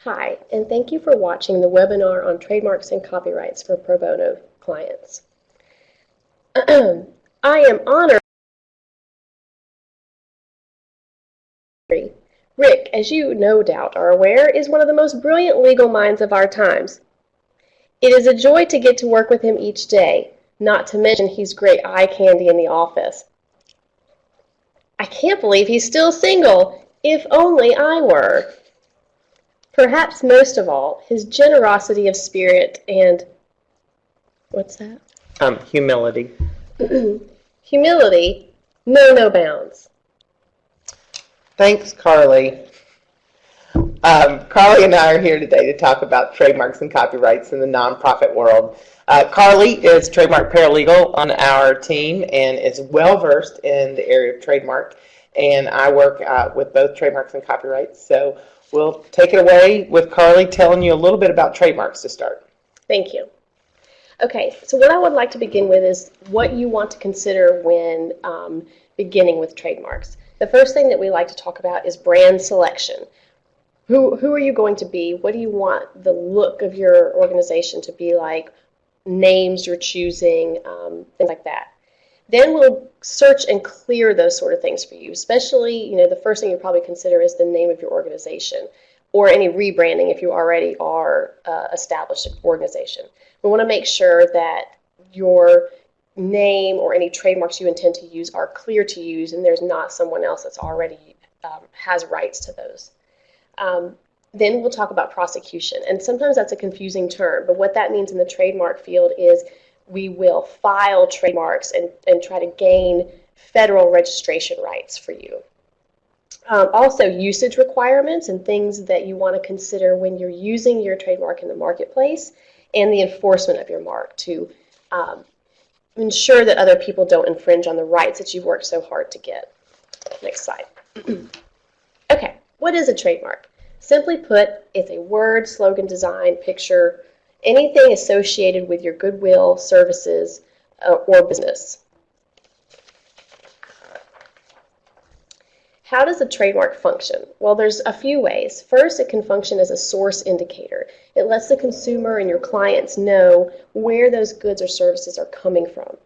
Hi, and thank you for watching the webinar on trademarks and copyrights for pro bono clients. I am honored. Rick, as you no doubt are aware, is one of the most brilliant legal minds of our times. It is a joy to get to work with him each day, not to mention he's great eye candy in the office. I can't believe he's still single. If only I were. Perhaps most of all, his generosity of spirit and, what's that? Humility. Humility know no bounds. Thanks, Carly. Carly and I are here today to talk about trademarks and copyrights in the nonprofit world. Carly is trademark paralegal on our team and is well-versed in the area of trademark, and I work with both trademarks and copyrights. So we'll take it away with Carly telling you a little bit about trademarks to start. Thank you. Okay, so what I would like to begin with is what you want to consider when beginning with trademarks. The first thing that we like to talk about is brand selection. Who are you going to be? What do you want the look of your organization to be like? Names you're choosing, things like that. Then we'll search and clear those sort of things for you, especially, the first thing you probably consider is the name of your organization or any rebranding if you already are established organization. We want to make sure that your name or any trademarks you intend to use are clear to use and there's not someone else that's already has rights to those. Then we'll talk about prosecution, and sometimes that's a confusing term, but what that means in the trademark field is we will file trademarks and try to gain federal registration rights for you. Also, usage requirements and things that you want to consider when you're using your trademark in the marketplace, and the enforcement of your mark to ensure that other people don't infringe on the rights that you've worked so hard to get. Next slide. Okay, what is a trademark? Simply put, it's a word, slogan, design, picture, anything associated with your goodwill, services, or business. How does a trademark function? Well, there's a few ways. First, it can function as a source indicator. It lets the consumer and your clients know where those goods or services are coming from.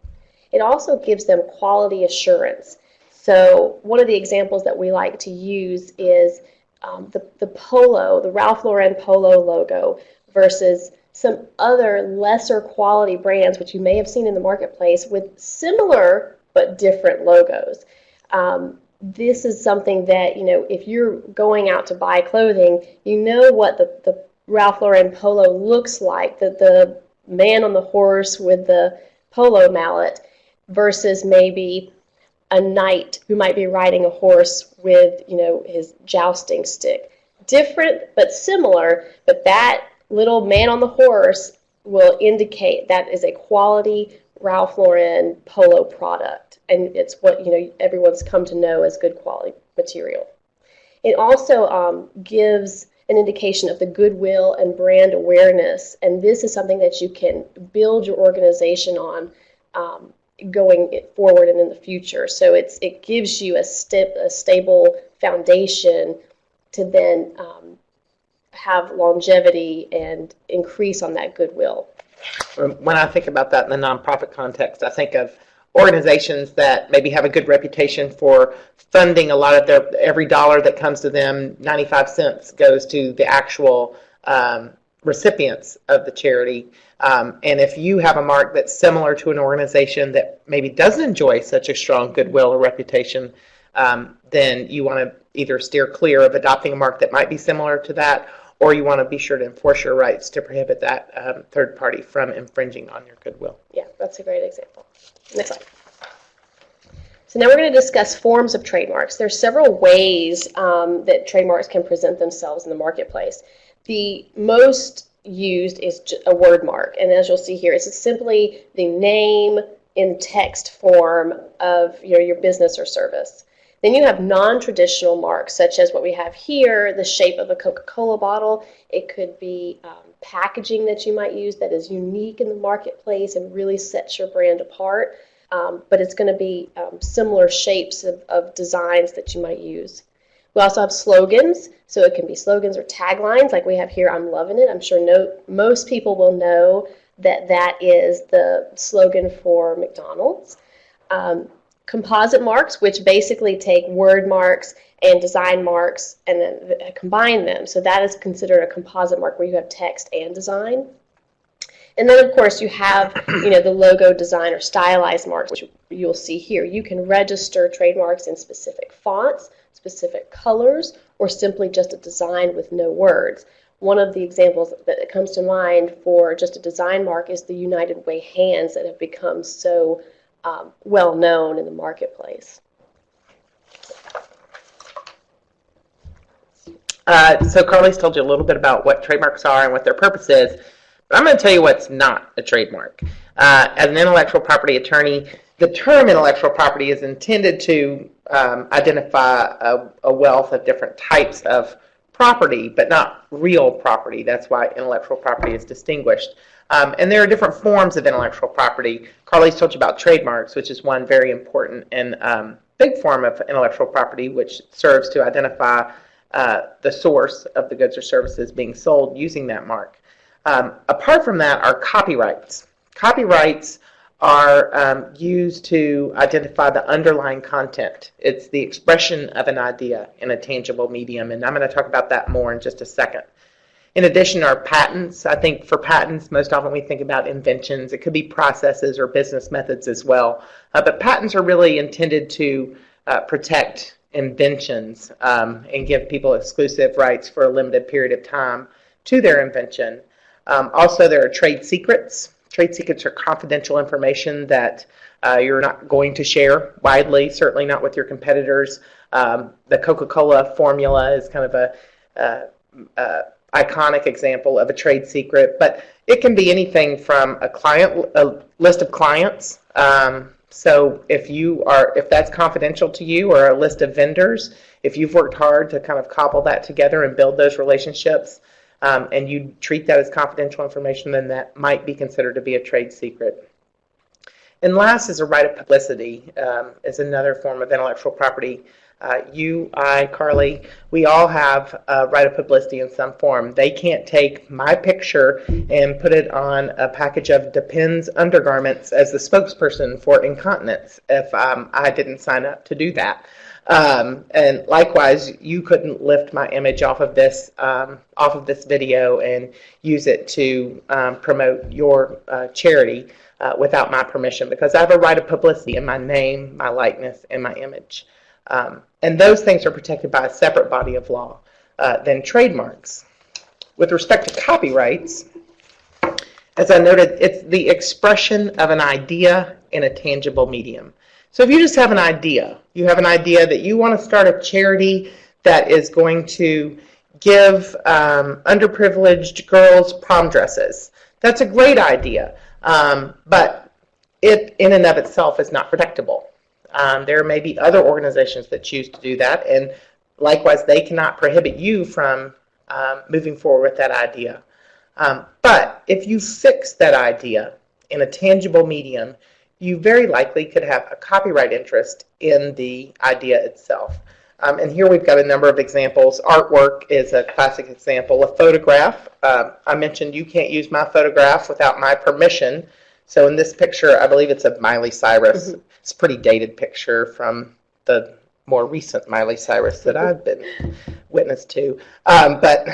It also gives them quality assurance. So one of the examples that we like to use is the Ralph Lauren polo logo versus some other lesser quality brands which you may have seen in the marketplace with similar but different logos. This is something that, if you're going out to buy clothing, you know what the Ralph Lauren polo looks like, the man on the horse with the polo mallet versus maybe a knight who might be riding a horse with, his jousting stick. Different but similar, but that little man on the horse will indicate that is a quality Ralph Lauren polo product, and it's what everyone's come to know as good quality material. It also gives an indication of the goodwill and brand awareness, and this is something that you can build your organization on going forward and in the future. So it gives you a stable foundation to then have longevity and increase on that goodwill. When I think about that in the nonprofit context, I think of organizations that maybe have a good reputation for funding a lot of every dollar that comes to them, 95 cents goes to the actual recipients of the charity. And if you have a mark that's similar to an organization that maybe doesn't enjoy such a strong goodwill or reputation, then you want to either steer clear of adopting a mark that might be similar to that, or you want to be sure to enforce your rights to prohibit that third party from infringing on your goodwill. Yeah, that's a great example. Next slide. So now we're going to discuss forms of trademarks. There's several ways that trademarks can present themselves in the marketplace. The most used is a word mark, and as you'll see here, it's simply the name in text form of your business or service. Then you have non-traditional marks, such as what we have here, the shape of a Coca-Cola bottle. It could be packaging that you might use that is unique in the marketplace and really sets your brand apart, but it's going to be similar shapes of designs that you might use. We also have slogans, so it can be slogans or taglines like we have here, "I'm loving it." I'm sure most people will know that that is the slogan for McDonald's. Composite marks, which basically take word marks and design marks and then combine them. So that is considered a composite mark where you have text and design. And then, of course, you have, the logo design or stylized marks, which you'll see here. You can register trademarks in specific fonts, specific colors, or simply just a design with no words. One of the examples that comes to mind for just a design mark is the United Way hands that have become so well known in the marketplace. So Carly's told you a little bit about what trademarks are and what their purpose is, but I'm going to tell you what's not a trademark. As an intellectual property attorney, the term intellectual property is intended to identify a wealth of different types of property, but not real property. That's why intellectual property is distinguished. And there are different forms of intellectual property. Carly's told you about trademarks, which is one very important and big form of intellectual property, which serves to identify the source of the goods or services being sold using that mark. Apart from that are copyrights. Copyrights are used to identify the underlying content. It's the expression of an idea in a tangible medium, and I'm going to talk about that more in just a second. In addition are patents. I think for patents, most often we think about inventions. It could be processes or business methods as well. But patents are really intended to protect inventions and give people exclusive rights for a limited period of time to their invention. Also, there are trade secrets. Trade secrets are confidential information that you're not going to share widely, certainly not with your competitors. The Coca-Cola formula is kind of a iconic example of a trade secret, but it can be anything from a list of clients. So if that's confidential to you, or a list of vendors, if you've worked hard to kind of cobble that together and build those relationships, and you treat that as confidential information, then that might be considered to be a trade secret. And last is a right of publicity, is another form of intellectual property. You, I, Carly, we all have a right of publicity in some form. They can't take my picture and put it on a package of Depends undergarments as the spokesperson for incontinence if I didn't sign up to do that. And likewise, you couldn't lift my image off of this video and use it to promote your charity without my permission, because I have a right of publicity in my name, my likeness, and my image. And those things are protected by a separate body of law than trademarks. With respect to copyrights, as I noted, it's the expression of an idea in a tangible medium. So if you just have an idea, you have an idea that you want to start a charity that is going to give underprivileged girls prom dresses. That's a great idea, but it in and of itself is not protectable. There may be other organizations that choose to do that, and likewise, they cannot prohibit you from moving forward with that idea. But if you fix that idea in a tangible medium, you very likely could have a copyright interest in the idea itself. And here we've got a number of examples. Artwork is a classic example. A photograph, I mentioned you can't use my photograph without my permission. So in this picture, I believe it's of Miley Cyrus. Mm-hmm. It's a pretty dated picture from the more recent Miley Cyrus that I've been witness to. But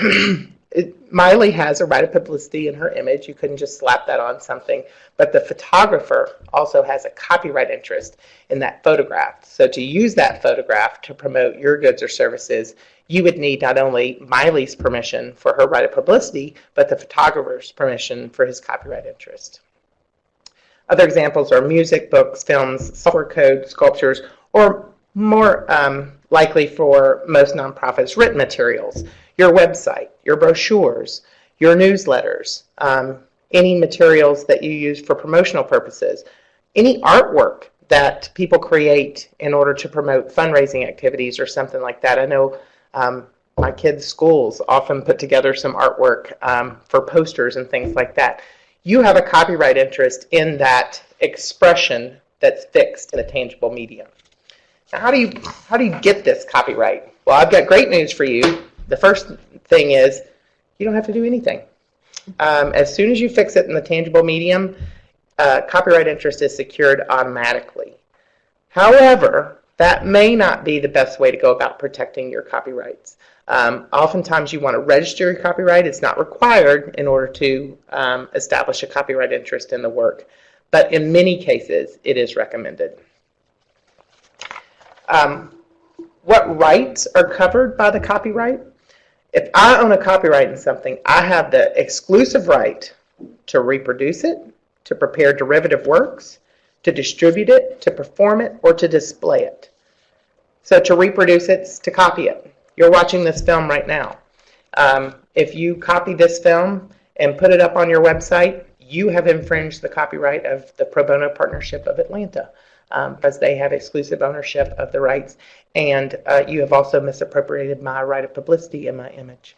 Miley has a right of publicity in her image. You couldn't just slap that on something. But the photographer also has a copyright interest in that photograph. So to use that photograph to promote your goods or services, you would need not only Miley's permission for her right of publicity, but the photographer's permission for his copyright interest. Other examples are music, books, films, software code, sculptures, or more likely for most nonprofits, written materials, your website, your brochures, your newsletters, any materials that you use for promotional purposes, any artwork that people create in order to promote fundraising activities or something like that. I know my kids' schools often put together some artwork for posters and things like that. You have a copyright interest in that expression that's fixed in a tangible medium. Now, how do you get this copyright? Well, I've got great news for you. The first thing is you don't have to do anything. As soon as you fix it in the tangible medium, copyright interest is secured automatically. However, that may not be the best way to go about protecting your copyrights. Oftentimes you want to register your copyright. It's not required in order to establish a copyright interest in the work, but in many cases it is recommended. What rights are covered by the copyright? If I own a copyright in something, I have the exclusive right to reproduce it, to prepare derivative works, to distribute it, to perform it, or to display it. So to reproduce it is to copy it. You're watching this film right now. If you copy this film and put it up on your website, you have infringed the copyright of the Pro Bono Partnership of Atlanta, because they have exclusive ownership of the rights, and you have also misappropriated my right of publicity and my image.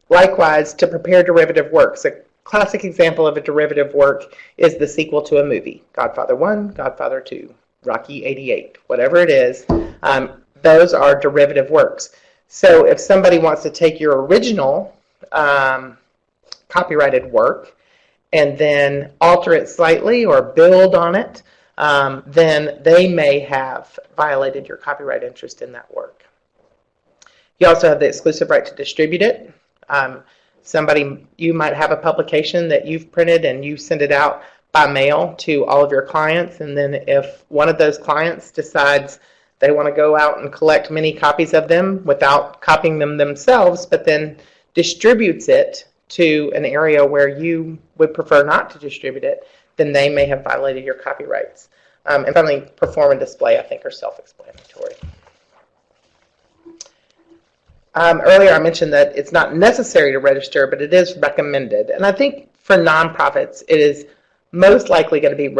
Likewise, to prepare derivative works. A classic example of a derivative work is the sequel to a movie, Godfather 1, Godfather 2, Rocky 88, whatever it is. Those are derivative works. So if somebody wants to take your original copyrighted work and then alter it slightly or build on it, then they may have violated your copyright interest in that work. You also have the exclusive right to distribute it. You might have a publication that you've printed and you send it out by mail to all of your clients, and then if one of those clients decides they want to go out and collect many copies of them without copying them themselves, but then distributes it to an area where you would prefer not to distribute it, then they may have violated your copyrights. And finally, perform and display, I think, are self-explanatory. Earlier I mentioned that it's not necessary to register, but it is recommended. And I think for nonprofits, it is most likely going to be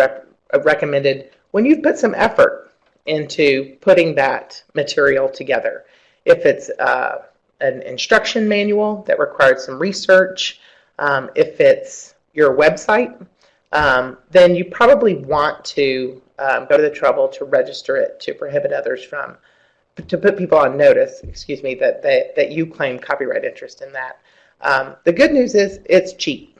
recommended when you've put some effort into putting that material together. If it's an instruction manual that requires some research, if it's your website, then you probably want to go to the trouble to register it to prohibit others from, to put people on notice, that you claim copyright interest in that. The good news is it's cheap.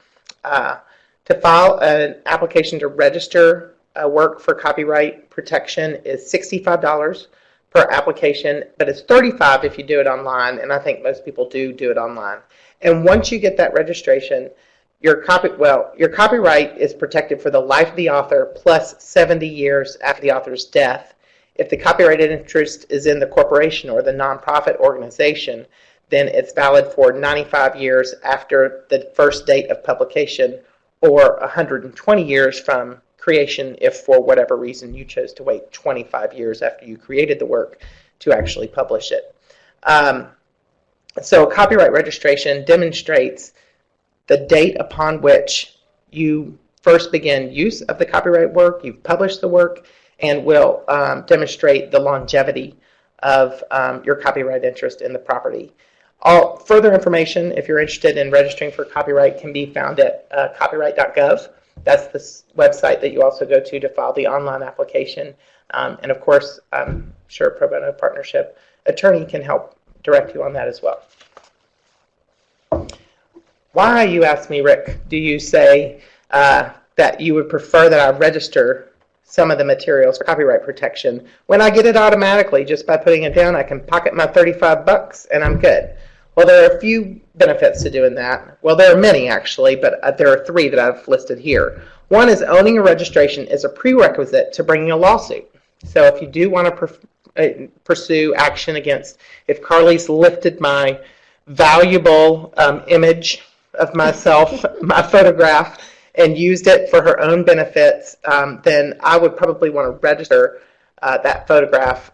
To file an application to register a work for copyright protection is $65 per application, but it's $35 if you do it online, and I think most people do it online. And once you get that registration, your copyright is protected for the life of the author plus 70 years after the author's death. If the copyrighted interest is in the corporation or the nonprofit organization, then it's valid for 95 years after the first date of publication, or 120 years from creation if for whatever reason you chose to wait 25 years after you created the work to actually publish it. So copyright registration demonstrates the date upon which you first begin use of the copyright work, you've published the work, and will demonstrate the longevity of your copyright interest in the property. All further information, if you're interested in registering for copyright, can be found at copyright.gov. That's the website that you also go to file the online application. And of course, I'm sure Pro Bono Partnership attorney can help direct you on that as well. Why, you ask me, Rick, do you say that you would prefer that I register some of the materials for copyright protection when I get it automatically just by putting it down? I can pocket my $35 and I'm good. Well, there are a few benefits to doing that. Well, there are many actually, but there are three that I've listed here. One is owning a registration is a prerequisite to bringing a lawsuit. So if you do want to pursue action against, if Carly's lifted my valuable image of myself, my photograph, and used it for her own benefits, then I would probably want to register that photograph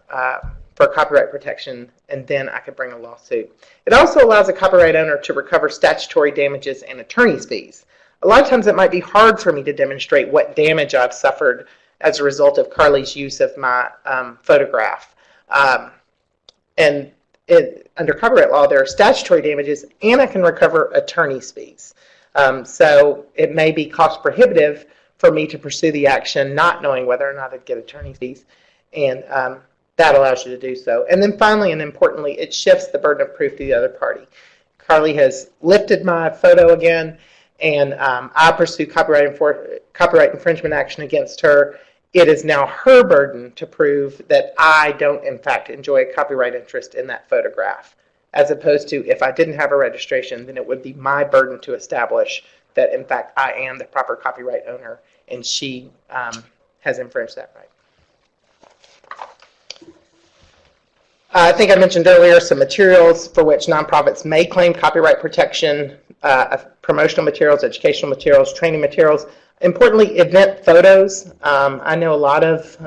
for copyright protection, and then I could bring a lawsuit. It also allows a copyright owner to recover statutory damages and attorney's fees. A lot of times it might be hard for me to demonstrate what damage I've suffered as a result of Carly's use of my photograph. And under copyright law, there are statutory damages, and I can recover attorney's fees. So it may be cost prohibitive for me to pursue the action, not knowing whether or not I'd get attorney's fees. And that allows you to do so. And then finally and importantly, it shifts the burden of proof to the other party. Carly has lifted my photo again, and I pursue copyright infringement action against her. It is now her burden to prove that I don't, in fact, enjoy a copyright interest in that photograph, as opposed to if I didn't have a registration, then it would be my burden to establish that, in fact, I am the proper copyright owner, and she has infringed that right. I think I mentioned earlier some materials for which nonprofits may claim copyright protection, promotional materials, educational materials, training materials. Importantly, event photos. I know a lot of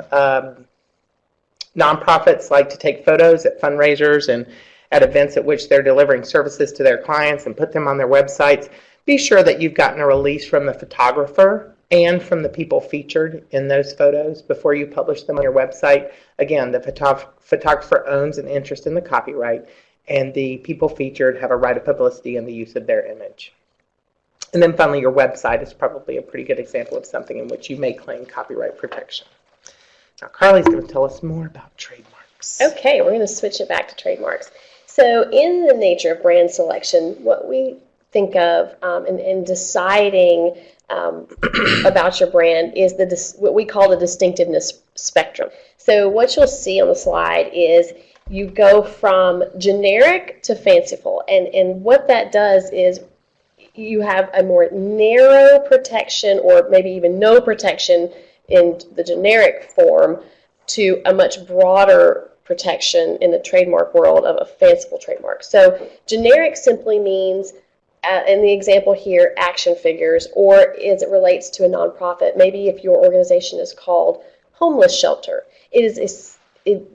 nonprofits like to take photos at fundraisers and at events at which they're delivering services to their clients and put them on their websites. Be sure that you've gotten a release from the photographer and from the people featured in those photos before you publish them on your website. Again, the photographer owns an interest in the copyright, and the people featured have a right of publicity in the use of their image. And then finally, your website is probably a pretty good example of something in which you may claim copyright protection. Now, Carly's going to tell us more about trademarks. Okay, we're going to switch it back to trademarks. So in the nature of brand selection, what we think of in deciding about your brand is what we call the distinctiveness spectrum. So what you'll see on the slide is you go from generic to fanciful, and what that does is you have a more narrow protection, or maybe even no protection in the generic form, to a much broader protection in the trademark world of a fanciful trademark. So generic simply means, in the example here, action figures, or as it relates to a nonprofit, maybe if your organization is called Homeless Shelter, it's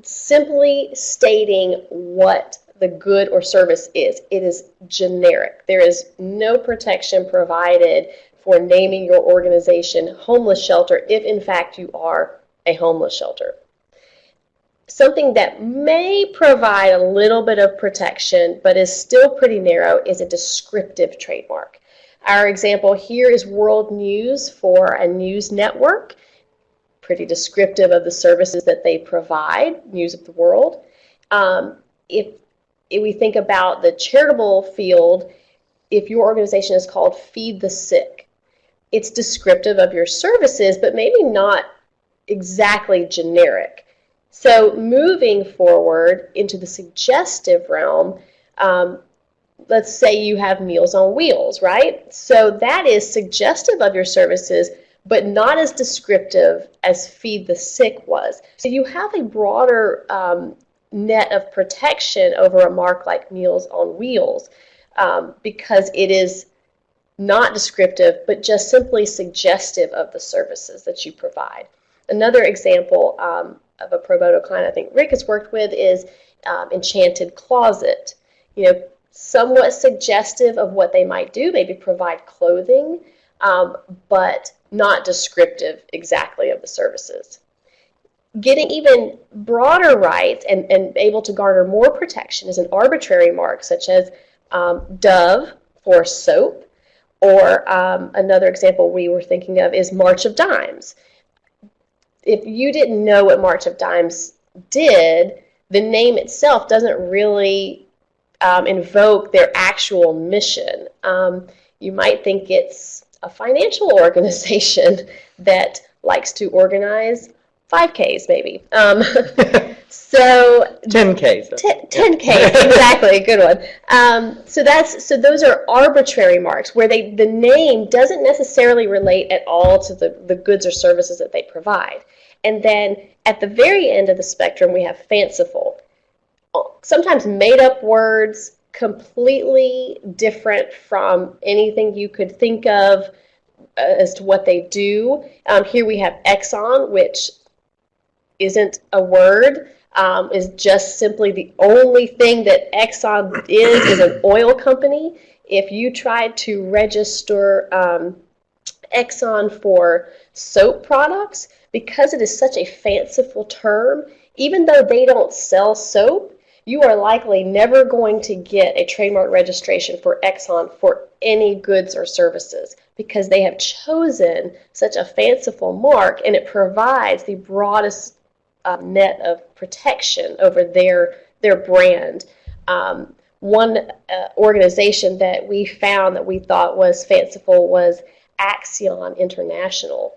simply stating what the good or service is. It is generic. There is no protection provided for naming your organization Homeless Shelter if in fact you are a homeless shelter. Something that may provide a little bit of protection but is still pretty narrow is a descriptive trademark. Our example here is World News for a news network, pretty descriptive of the services that they provide, news of the world. If we think about the charitable field, if your organization is called Feed the Sick, it's descriptive of your services, but maybe not exactly generic. So moving forward into the suggestive realm, let's say you have Meals on Wheels, right? So that is suggestive of your services, but not as descriptive as Feed the Sick was. So you have a broader net of protection over a mark like Meals on Wheels because it is not descriptive, but just simply suggestive of the services that you provide. Another example of a pro bono client I think Rick has worked with is Enchanted Closet. Somewhat suggestive of what they might do, maybe provide clothing, but not descriptive exactly of the services. Getting even broader rights and able to garner more protection is an arbitrary mark, such as Dove for soap, or another example we were thinking of is March of Dimes. If you didn't know what March of Dimes did, the name itself doesn't really invoke their actual mission. You might think it's a financial organization that likes to organize 5Ks maybe. So 10Ks. 10Ks, exactly, good one. So those are arbitrary marks where the name doesn't necessarily relate at all to the goods or services that they provide. And then at the very end of the spectrum, we have fanciful. Sometimes made up words, completely different from anything you could think of as to what they do. Here we have Exxon, which isn't a word, is just simply the only thing that Exxon is an oil company. If you tried to register Exxon for soap products, because it is such a fanciful term, even though they don't sell soap, you are likely never going to get a trademark registration for Exxon for any goods or services because they have chosen such a fanciful mark, and it provides the broadest net of protection over their brand. One organization that we found that we thought was fanciful was Axion International.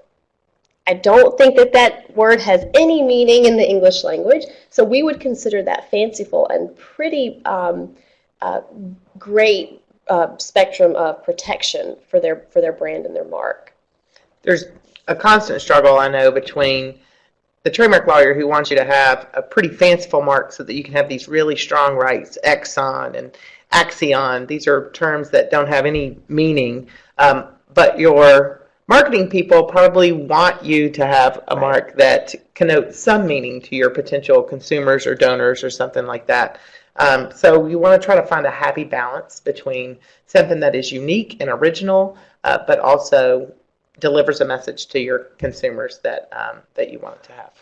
I don't think that word has any meaning in the English language, so we would consider that fanciful and pretty great spectrum of protection for their brand and their mark. There's a constant struggle, I know, between the trademark lawyer who wants you to have a pretty fanciful mark so that you can have these really strong rights, Exxon and Axion. These are terms that don't have any meaning, but your marketing people probably want you to have a mark that connotes some meaning to your potential consumers or donors or something like that. So you want to try to find a happy balance between something that is unique and original, but also delivers a message to your consumers that you want it to have.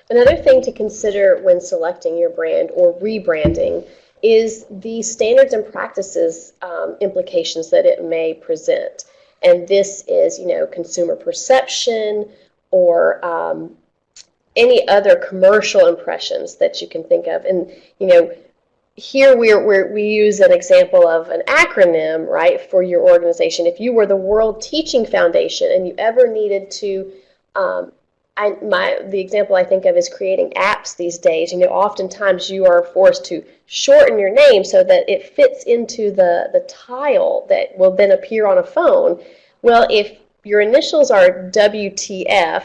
Another thing to consider when selecting your brand or rebranding is the standards and practices implications that it may present. And this is, consumer perception or any other commercial impressions that you can think of. And, here we use an example of an acronym, right, for your organization. If you were the World Teaching Foundation and you ever needed to, the example I think of is creating apps these days. Oftentimes you are forced to shorten your name so that it fits into the tile that will then appear on a phone. Well, if your initials are WTF,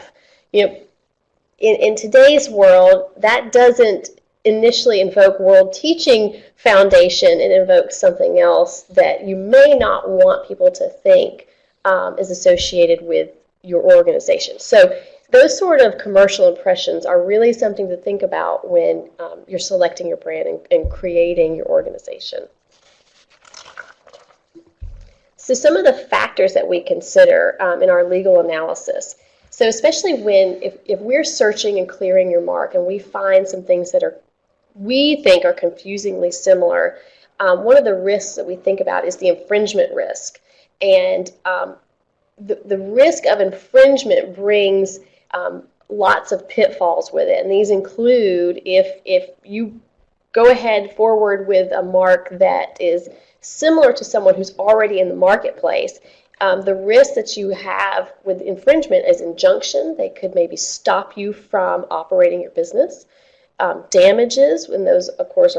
in today's world, that doesn't initially invoke World Teaching Foundation. It invokes something else that you may not want people to think is associated with your organization. So those sort of commercial impressions are really something to think about when you're selecting your brand and creating your organization. So some of the factors that we consider in our legal analysis. So especially if we're searching and clearing your mark and we find some things that we think are confusingly similar, one of the risks that we think about is the infringement risk. And the risk of infringement brings lots of pitfalls with it. And these include if you go ahead forward with a mark that is similar to someone who's already in the marketplace, the risk that you have with infringement is injunction. They could maybe stop you from operating your business. Damages, and those, of course,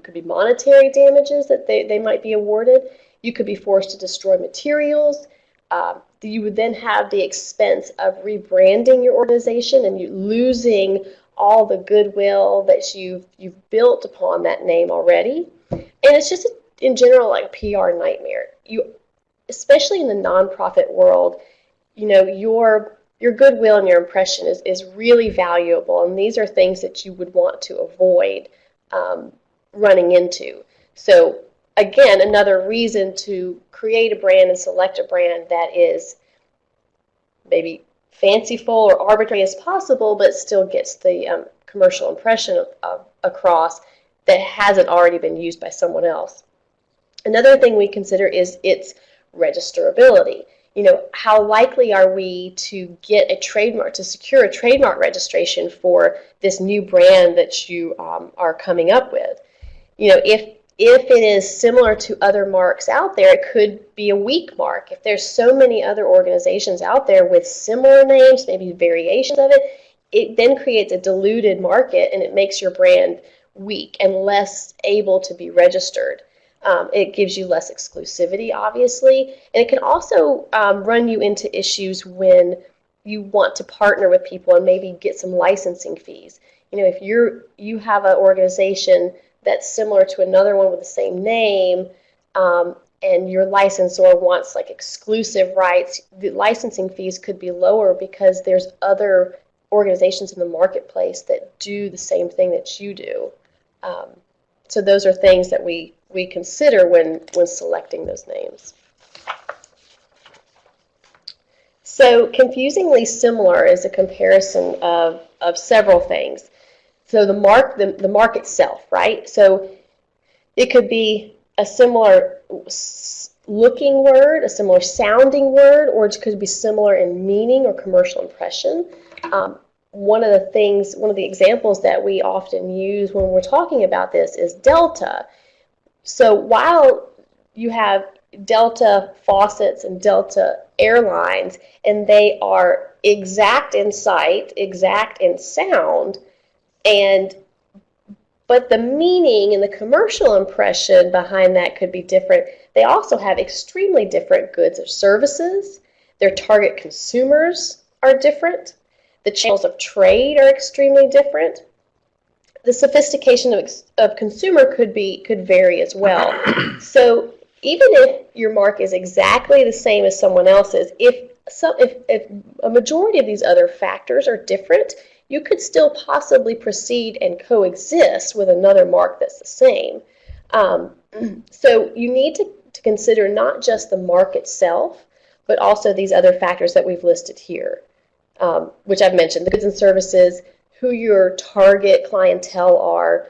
could be monetary damages that they might be awarded. You could be forced to destroy materials. You would then have the expense of rebranding your organization and you losing all the goodwill that you've built upon that name already. And it's just, in general, like a PR nightmare. Especially in the nonprofit world, your goodwill and your impression is really valuable, and these are things that you would want to avoid running into. So again, another reason to create a brand and select a brand that is maybe fanciful or arbitrary as possible, but still gets the commercial impression across that hasn't already been used by someone else. Another thing we consider is its registerability. How likely are we to get a trademark, to secure a trademark registration for this new brand that you are coming up with? If it is similar to other marks out there, it could be a weak mark. If there's so many other organizations out there with similar names, maybe variations of it, it then creates a diluted market and it makes your brand weak and less able to be registered. It gives you less exclusivity, obviously, and it can also run you into issues when you want to partner with people and maybe get some licensing fees. If you have an organization that's similar to another one with the same name, and your licensor wants like exclusive rights, the licensing fees could be lower because there's other organizations in the marketplace that do the same thing that you do. So those are things that we consider when selecting those names. So confusingly similar is a comparison of several things. So the mark itself, right? So it could be a similar looking word, a similar sounding word, or it could be similar in meaning or commercial impression. One of the examples that we often use when we're talking about this is Delta. So while you have Delta faucets and Delta Airlines, and they are exact in sight, exact in sound, but the meaning and the commercial impression behind that could be different. They also have extremely different goods or services. Their target consumers are different. The channels of trade are extremely different. The sophistication of consumer could vary as well. So even if your mark is exactly the same as someone else's, if a majority of these other factors are different, you could still possibly proceed and coexist with another mark that's the same. So you need to consider not just the mark itself, but also these other factors that we've listed here, which I've mentioned, the goods and services, who your target clientele are,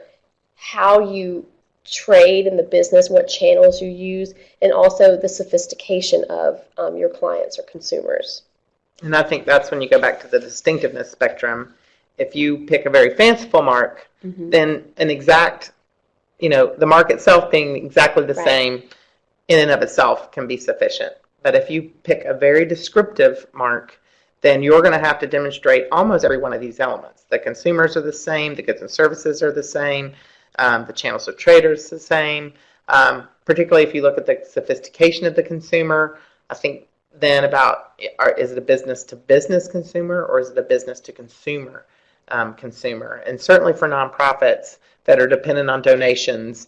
how you trade in the business, what channels you use, and also the sophistication of your clients or consumers. And I think that's when you go back to the distinctiveness spectrum. If you pick a very fanciful mark, then an exact, the mark itself being exactly the same in and of itself can be sufficient. But if you pick a very descriptive mark, then you're going to have to demonstrate almost every one of these elements. The consumers are the same, the goods and services are the same, the channels of trade are the same. Particularly if you look at the sophistication of the consumer, I think then about, is it a business-to-business consumer or is it a business-to-consumer consumer? And certainly for nonprofits that are dependent on donations,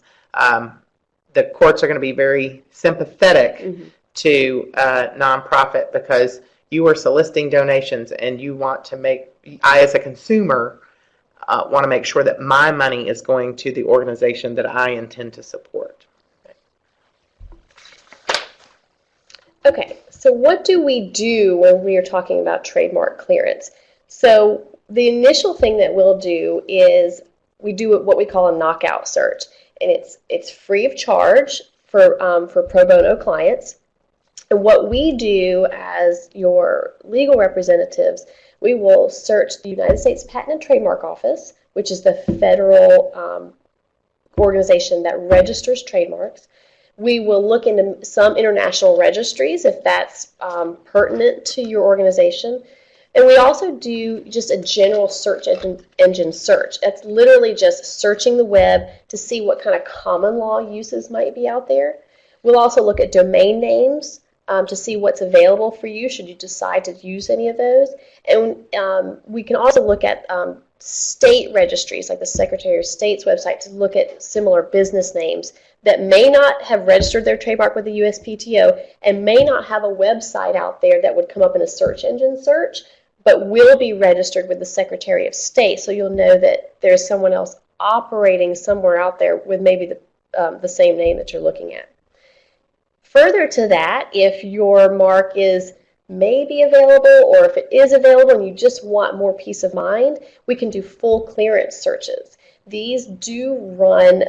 the courts are going to be very sympathetic to nonprofit because you are soliciting donations and you want to I as a consumer want to make sure that my money is going to the organization that I intend to support. Okay, so what do we do when we are talking about trademark clearance? So the initial thing that we'll do is we do what we call a knockout search, and it's free of charge for pro bono clients. And what we do as your legal representatives, we will search the United States Patent and Trademark Office, which is the federal organization that registers trademarks. We will look into some international registries if that's pertinent to your organization. And we also do just a general search engine search. It's literally just searching the web to see what kind of common law uses might be out there. We'll also look at domain names to see what's available for you should you decide to use any of those. And we can also look at state registries like the Secretary of State's website to look at similar business names that may not have registered their trademark with the USPTO and may not have a website out there that would come up in a search engine search, but will be registered with the Secretary of State, so you'll know that there's someone else operating somewhere out there with maybe the same name that you're looking at. Further to that, if your mark is maybe available or if it is available and you just want more peace of mind, we can do full clearance searches. These do run,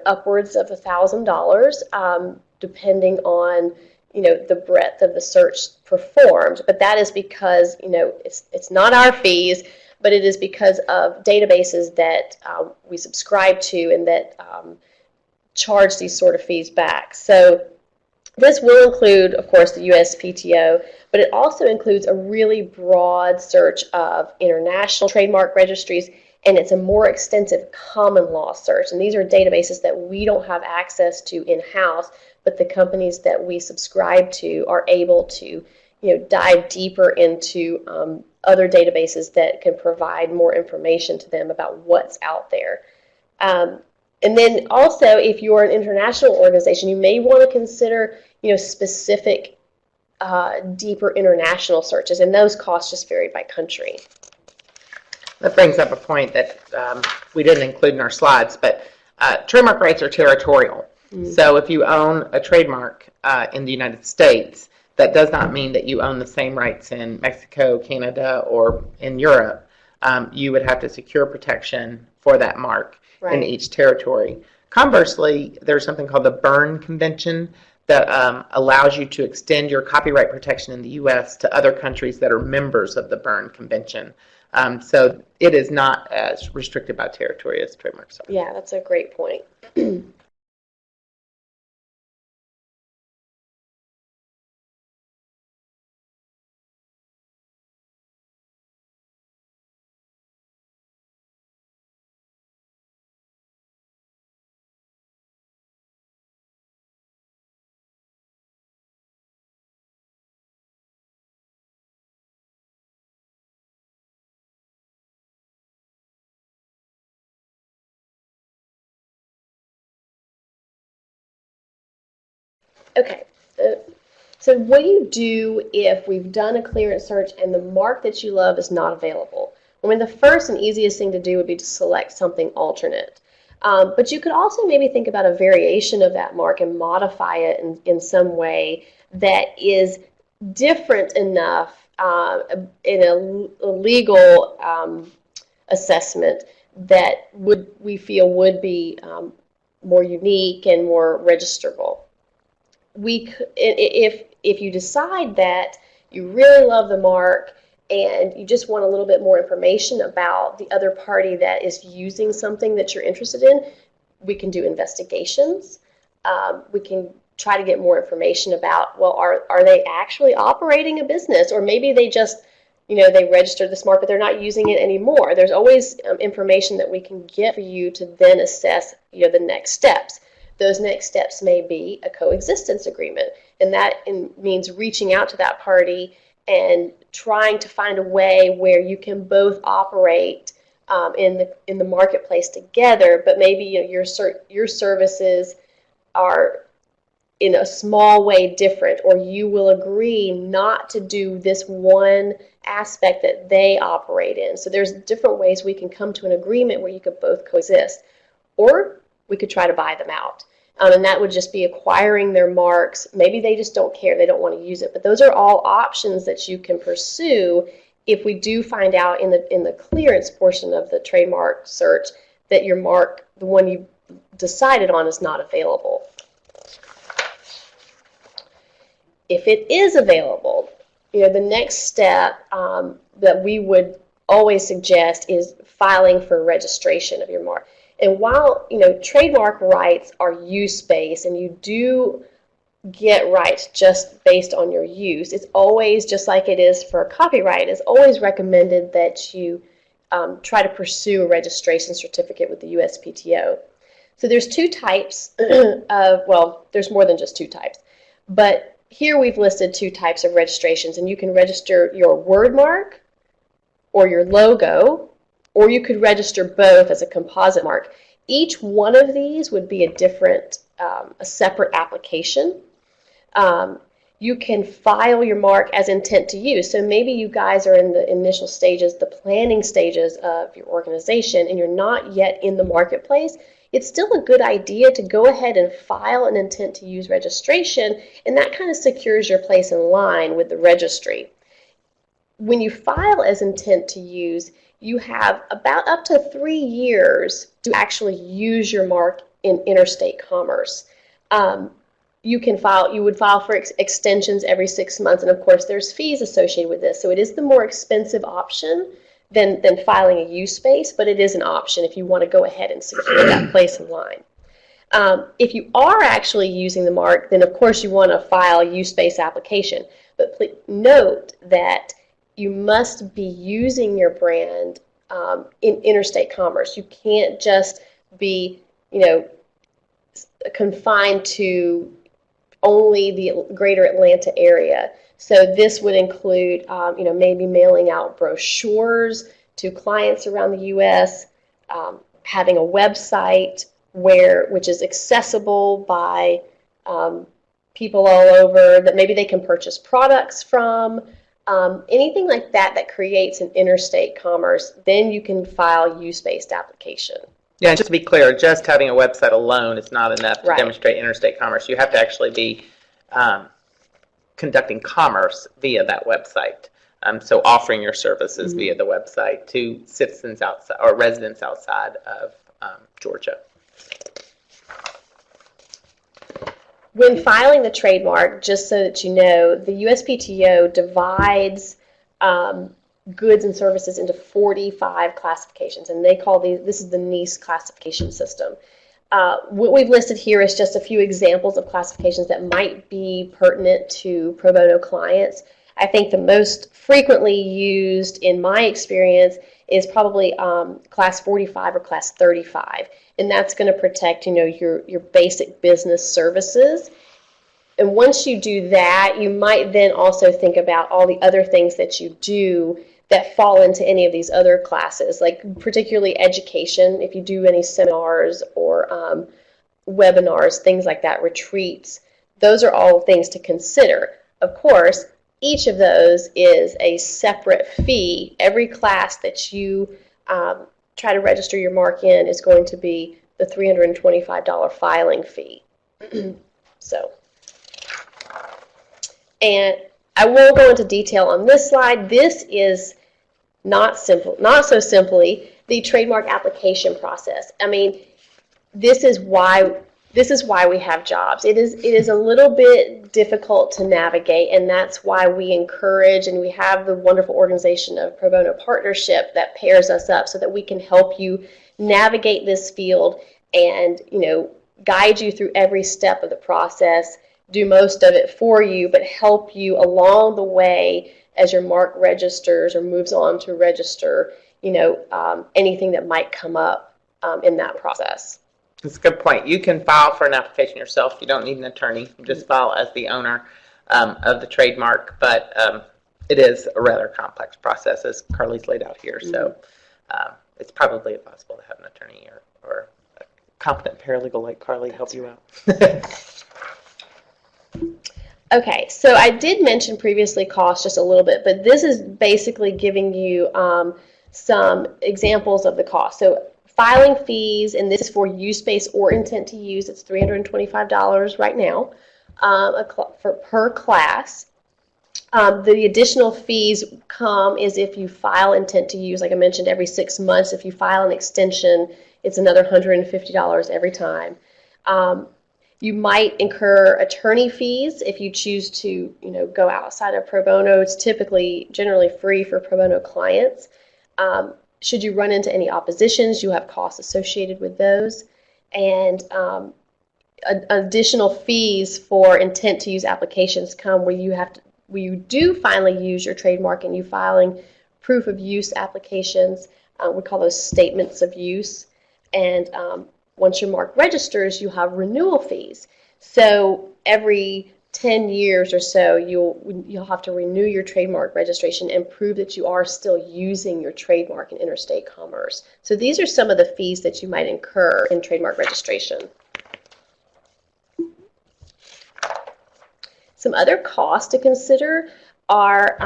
upwards of $1,000, depending on, the breadth of the search performed. But that is because, it's not our fees, but it is because of databases that we subscribe to and that charge these sort of fees back. So this will include, of course, the USPTO, but it also includes a really broad search of international trademark registries, and it's a more extensive common law search. And these are databases that we don't have access to in-house, but the companies that we subscribe to are able to, dive deeper into other databases that can provide more information to them about what's out there. And then also, if you're an international organization, you may want to consider, specific, deeper international searches, and those costs just vary by country. That brings up a point that we didn't include in our slides, but trademark rights are territorial. So if you own a trademark in the United States, that does not mean that you own the same rights in Mexico, Canada, or in Europe. You would have to secure protection for that mark in each territory. Conversely, there's something called the Berne Convention that allows you to extend your copyright protection in the U.S. to other countries that are members of the Berne Convention. So it is not as restricted by territory as trademarks are. Yeah, that's a great point. Okay, so what do you do if we've done a clearance search and the mark that you love is not available? I mean, the first and easiest thing to do would be to select something alternate. But you could also maybe think about a variation of that mark and modify it in some way that is different enough in a legal assessment that we feel would be more unique and more registrable. If you decide that you really love the mark and you just want a little bit more information about the other party that is using something that you're interested in, we can do investigations. We can try to get more information about, well, are they actually operating a business, or maybe they just, they registered this mark but they're not using it anymore. There's always information that we can get for you to then assess the next steps. Those next steps may be a coexistence agreement, and that means reaching out to that party and trying to find a way where you can both operate in the marketplace together, but maybe your services are in a small way different, or you will agree not to do this one aspect that they operate in. So there's different ways we can come to an agreement where you could both coexist. Or we could try to buy them out. And that would just be acquiring their marks. Maybe they just don't care, they don't want to use it. But those are all options that you can pursue if we do find out in the clearance portion of the trademark search that your mark, the one you decided on, is not available. If it is available, the next step that we would always suggest is filing for registration of your mark. And while, trademark rights are use-based and you do get rights just based on your use, it's always, just like it is for copyright, it's always recommended that you try to pursue a registration certificate with the USPTO. So there's two types there's more than just two types. But here we've listed two types of registrations, and you can register your word mark or your logo, or you could register both as a composite mark. Each one of these would be a separate application. You can file your mark as intent to use. So maybe you guys are in the initial stages, the planning stages of your organization, and you're not yet in the marketplace. It's still a good idea to go ahead and file an intent to use registration, and that kind of secures your place in line with the registry. When you file as intent to use, you have about up to 3 years to actually use your mark in interstate commerce. You would file for extensions every 6 months, and of course there's fees associated with this. So it is the more expensive option than filing a use space, but it is an option if you want to go ahead and secure that place in line. If you are actually using the mark, then of course you want to file a use space application. But please note that you must be using your brand in interstate commerce. You can't just be, confined to only the greater Atlanta area. So this would include, maybe mailing out brochures to clients around the U.S., having a website which is accessible by people all over, that maybe they can purchase products from. Anything like that creates an interstate commerce, then you can file use-based application. Yeah, and just to be clear, just having a website alone is not enough to demonstrate interstate commerce. You have to actually be conducting commerce via that website. So offering your services via the website to citizens outside or residents outside of Georgia. When filing the trademark, just so that you know, the USPTO divides goods and services into 45 classifications, and they call this is the NICE classification system. What we've listed here is just a few examples of classifications that might be pertinent to pro bono clients. I think the most frequently used, in my experience, is probably class 45 or class 35, and that's going to protect, your basic business services. And once you do that, you might then also think about all the other things that you do that fall into any of these other classes, like particularly education, if you do any seminars or webinars, things like that, retreats. Those are all things to consider. Of course, each of those is a separate fee. Every class that you try to register your mark in is going to be the $325 filing fee. So, and I won't go into detail on this slide. This is not so simply the trademark application process. I mean, this is why we have jobs. It is a little bit difficult to navigate, and that's why we encourage, and we have the wonderful organization of Pro Bono Partnership that pairs us up so that we can help you navigate this field and, guide you through every step of the process, do most of it for you, but help you along the way as your mark registers or moves on to register, anything that might come up in that process. That's a good point. You can file for an application yourself. You don't need an attorney. You just file as the owner of the trademark, but it is a rather complex process, as Carly's laid out here. So it's probably advisable to have an attorney or a competent paralegal like Carly help you out. Okay, so I did mention previously cost just a little bit, but this is basically giving you some examples of the cost. So filing fees, and this is for use space or intent to use, it's $325 right now per class. The additional fees come is if you file intent to use, like I mentioned, every 6 months. If you file an extension, it's another $150 every time. You might incur attorney fees if you choose to, go outside of pro bono. It's generally free for pro bono clients. Should you run into any oppositions, you have costs associated with those. And additional fees for intent to use applications come where you do finally use your trademark and you filing proof of use applications. We call those statements of use. And once your mark registers, you have renewal fees. So every 10 years or so, you'll have to renew your trademark registration and prove that you are still using your trademark in interstate commerce. So these are some of the fees that you might incur in trademark registration. Some other costs to consider are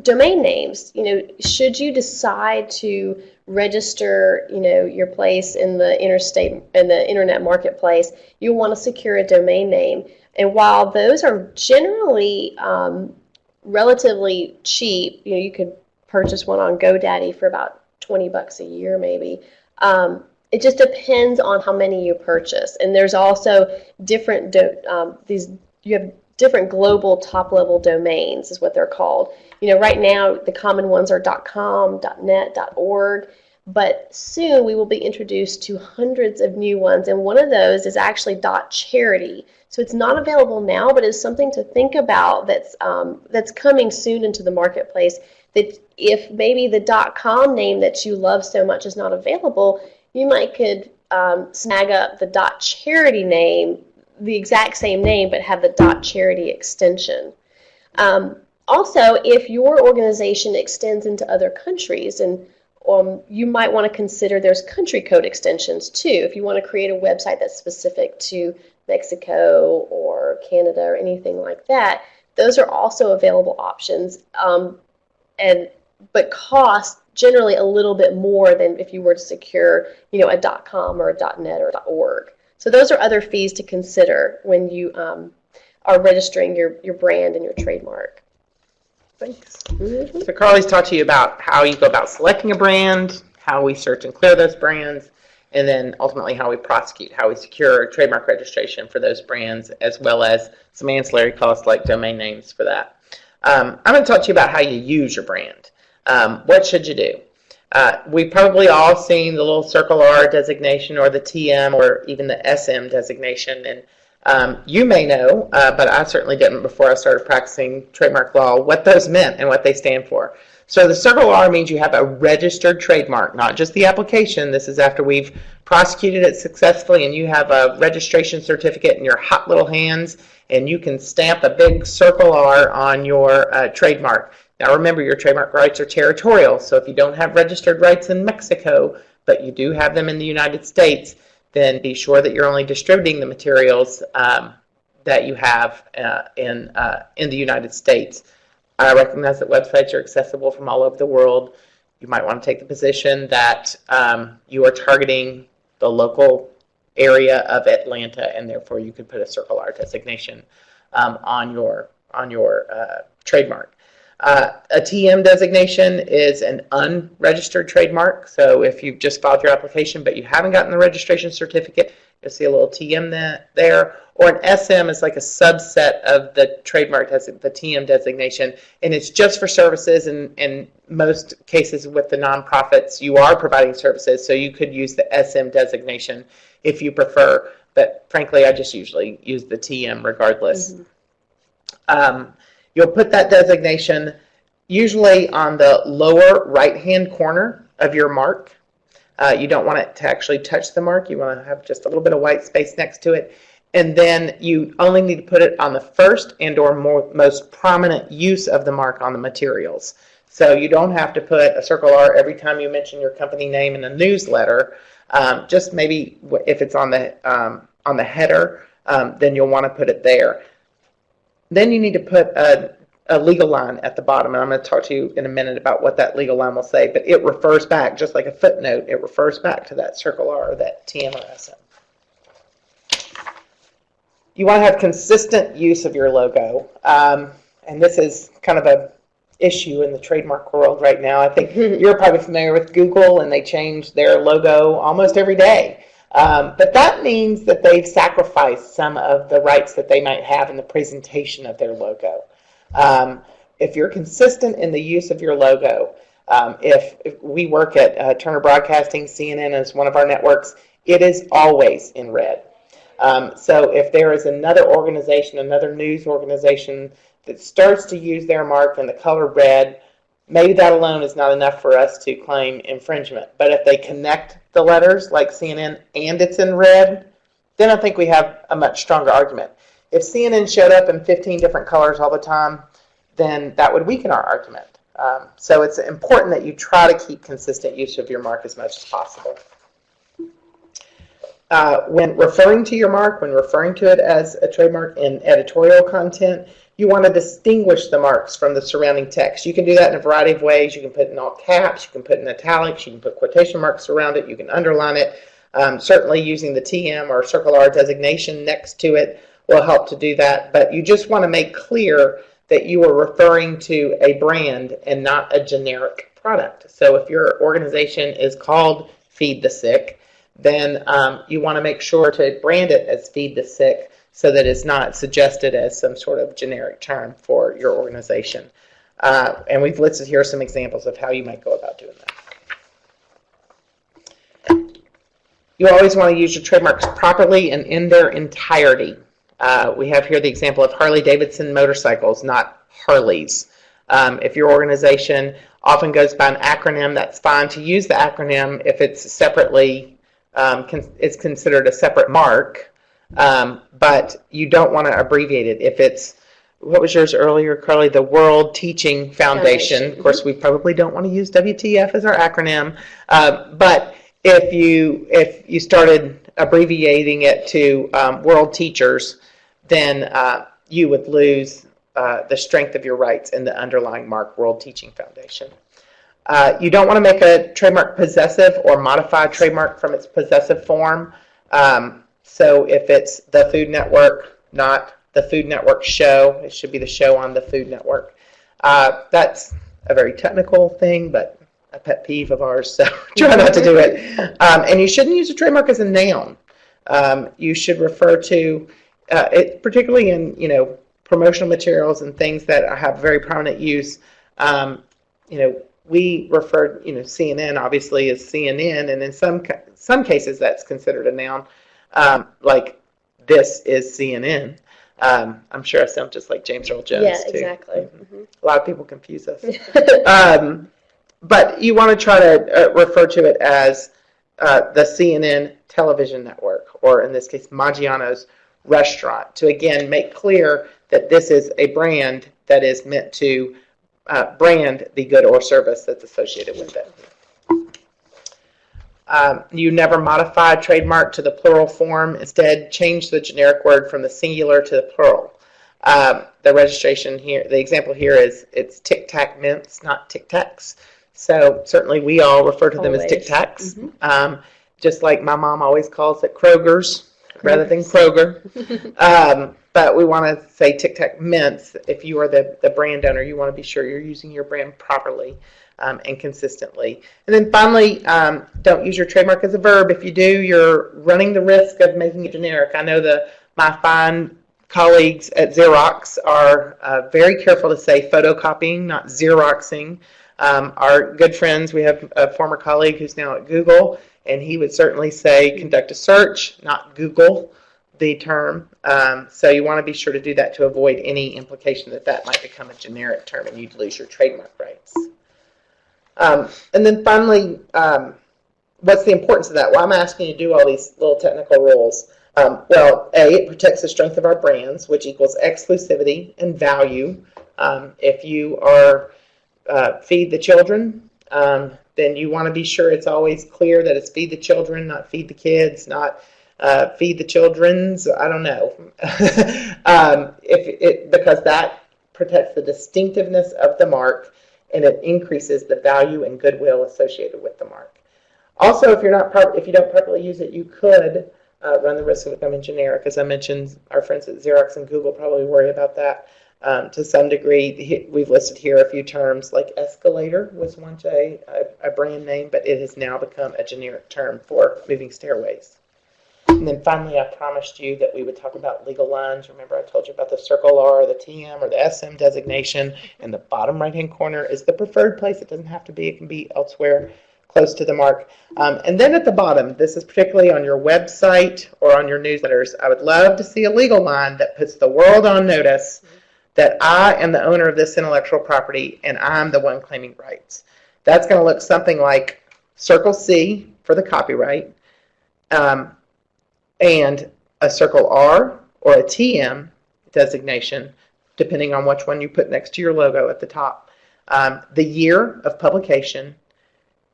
domain names. Should you decide to register, your place in the internet marketplace, you'll want to secure a domain name. And while those are generally relatively cheap, you could purchase one on GoDaddy for about $20 a year, maybe. It just depends on how many you purchase. And there's also different you have different global top-level domains is what they're called. Right now the common ones are .com, .net, .org, but soon we will be introduced to hundreds of new ones, and one of those is actually .charity. So it's not available now, but it's something to think about that's coming soon into the marketplace, that if maybe the .com name that you love so much is not available, you could snag up the .charity name, the exact same name, but have the .charity extension. Also, if your organization extends into other countries, and you might want to consider there's country code extensions too. If you want to create a website that's specific to Mexico or Canada or anything like that, those are also available options, but cost generally a little bit more than if you were to secure, a .com or a .net or .org. So those are other fees to consider when you are registering your brand and your trademark. Thanks. Mm-hmm. So Carly's talked to you about how you go about selecting a brand, how we search and clear those brands, and then ultimately how we prosecute, how we secure trademark registration for those brands, as well as some ancillary costs like domain names for that. I'm going to talk to you about how you use your brand. What should you do? We've probably all seen the little Circle R designation or the TM or even the SM designation, and you may know, but I certainly didn't before I started practicing trademark law, what those meant and what they stand for. So the Circle R means you have a registered trademark, not just the application. This is after we've prosecuted it successfully and you have a registration certificate in your hot little hands and you can stamp a big Circle R on your trademark. Now remember, your trademark rights are territorial, so if you don't have registered rights in Mexico, but you do have them in the United States, then be sure that you're only distributing the materials that you have in the United States. I recognize that websites are accessible from all over the world. You might want to take the position that you are targeting the local area of Atlanta, and therefore you could put a Circle R designation on your trademark. A TM designation is an unregistered trademark. So if you've just filed your application but you haven't gotten the registration certificate, you'll see a little TM there. Or an SM is like a subset of the trademark, the TM designation, and it's just for services. And in most cases with the nonprofits, you are providing services, so you could use the SM designation if you prefer. But frankly, I just usually use the TM regardless. Mm-hmm. You'll put that designation usually on the lower right-hand corner of your mark. You don't want it to actually touch the mark. You want to have just a little bit of white space next to it. And then you only need to put it on the first and or most prominent use of the mark on the materials. So you don't have to put a Circle R every time you mention your company name in a newsletter. Just maybe if it's on the header, then you'll want to put it there. Then you need to put a legal line at the bottom, and I'm going to talk to you in a minute about what that legal line will say, but it refers back, just like a footnote, it refers back to that Circle R or that TM or SM. You want to have consistent use of your logo, and this is kind of an issue in the trademark world right now. I think you're probably familiar with Google, and they change their logo almost every day. But that means that they've sacrificed some of the rights that they might have in the presentation of their logo. If you're consistent in the use of your logo, if we work at Turner Broadcasting, CNN is one of our networks, it is always in red. So if there is another organization, another news organization that starts to use their mark in the color red, maybe that alone is not enough for us to claim infringement. But if they connect the letters like CNN and it's in red, then I think we have a much stronger argument. If CNN showed up in 15 different colors all the time, then that would weaken our argument. So it's important that you try to keep consistent use of your mark as much as possible. When referring to your mark, when referring to it as a trademark in editorial content, you want to distinguish the marks from the surrounding text. You can do that in a variety of ways. You can put it in all caps, you can put it in italics, you can put quotation marks around it, you can underline it. Certainly using the TM or Circle R designation next to it will help to do that, but you just want to make clear that you are referring to a brand and not a generic product. So if your organization is called Feed the Sick, then you want to make sure to brand it as Feed the Sick so that it's not suggested as some sort of generic term for your organization. And we've listed here some examples of how you might go about doing that. You always want to use your trademarks properly and in their entirety. We have here the example of Harley-Davidson motorcycles, not Harleys. If your organization often goes by an acronym, that's fine to use the acronym if it's separately, it's considered a separate mark, but you don't want to abbreviate it. If it's, what was yours earlier, Carly? The World Teaching Foundation. Of course, we probably don't want to use WTF as our acronym, but if you started abbreviating it to World Teachers, then you would lose the strength of your rights in the underlying mark, World Teaching Foundation. You don't want to make a trademark possessive or modify a trademark from its possessive form. So if it's the Food Network, not the Food Network show, it should be the show on the Food Network. That's a very technical thing, but a pet peeve of ours, so try not to do it. And you shouldn't use a trademark as a noun. You should refer to it, particularly in promotional materials and things that have very prominent use. We refer CNN obviously as CNN, and in some cases that's considered a noun, like this is CNN. I'm sure I sound just like James Earl Jones. Yeah, too. exactly. Mm-hmm. A lot of people confuse us. But you want to try to refer to it as the CNN television network, or in this case, Maggiano's restaurant, to again make clear that this is a brand that is meant to brand the good or service that's associated with it. You never modify a trademark to the plural form. Instead, change the generic word from the singular to the plural. The registration here, the example here is it's Tic Tac mints, not Tic Tacs. So certainly we all refer to them as Tic Tacs. Mm-hmm. Just like my mom always calls it Kroger's rather than Kroger. But we want to say Tic Tac mints. If you are the brand owner, you want to be sure you're using your brand properly and consistently. And then finally, don't use your trademark as a verb. If you do, you're running the risk of making it generic. I know my fine colleagues at Xerox are very careful to say photocopying, not Xeroxing. Our good friends, we have a former colleague who's now at Google, and he would certainly say conduct a search, not Google the term. So you want to be sure to do that to avoid any implication that might become a generic term and you'd lose your trademark rights. And then finally, what's the importance of that? Well, I'm asking you to do all these little technical rules. Well, A, it protects the strength of our brands, which equals exclusivity and value. If you are feed the children, then you want to be sure it's always clear that it's feed the children, not feed the kids, not feed the children's, I don't know. Because that protects the distinctiveness of the mark, and it increases the value and goodwill associated with the mark. Also, if you don't properly use it, you could run the risk of becoming generic. As I mentioned, our friends at Xerox and Google probably worry about that to some degree. We've listed here a few terms, like escalator was once a brand name, but it has now become a generic term for moving stairways. And then finally, I promised you that we would talk about legal lines. Remember, I told you about the Circle R, the TM, or the SM designation. And the bottom right-hand corner is the preferred place. It doesn't have to be. It can be elsewhere close to the mark. And then at the bottom, this is particularly on your website or on your newsletters, I would love to see a legal line that puts the world on notice that I am the owner of this intellectual property and I'm the one claiming rights. That's going to look something like Circle C for the copyright, and a Circle R or a TM designation, depending on which one you put next to your logo at the top. The year of publication,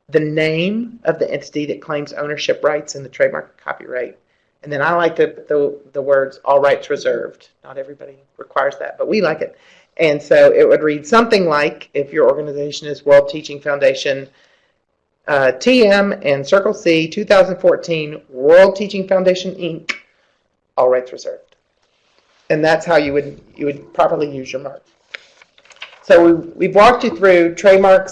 the name of the entity that claims ownership rights in the trademark copyright, and then I like the words all rights reserved. Not everybody requires that, but we like it. And so it would read something like, if your organization is World Teaching Foundation, TM and Circle C 2014 World Teaching Foundation Inc. all rights reserved. And that's how you would properly use your mark. So we've walked you through trademarks and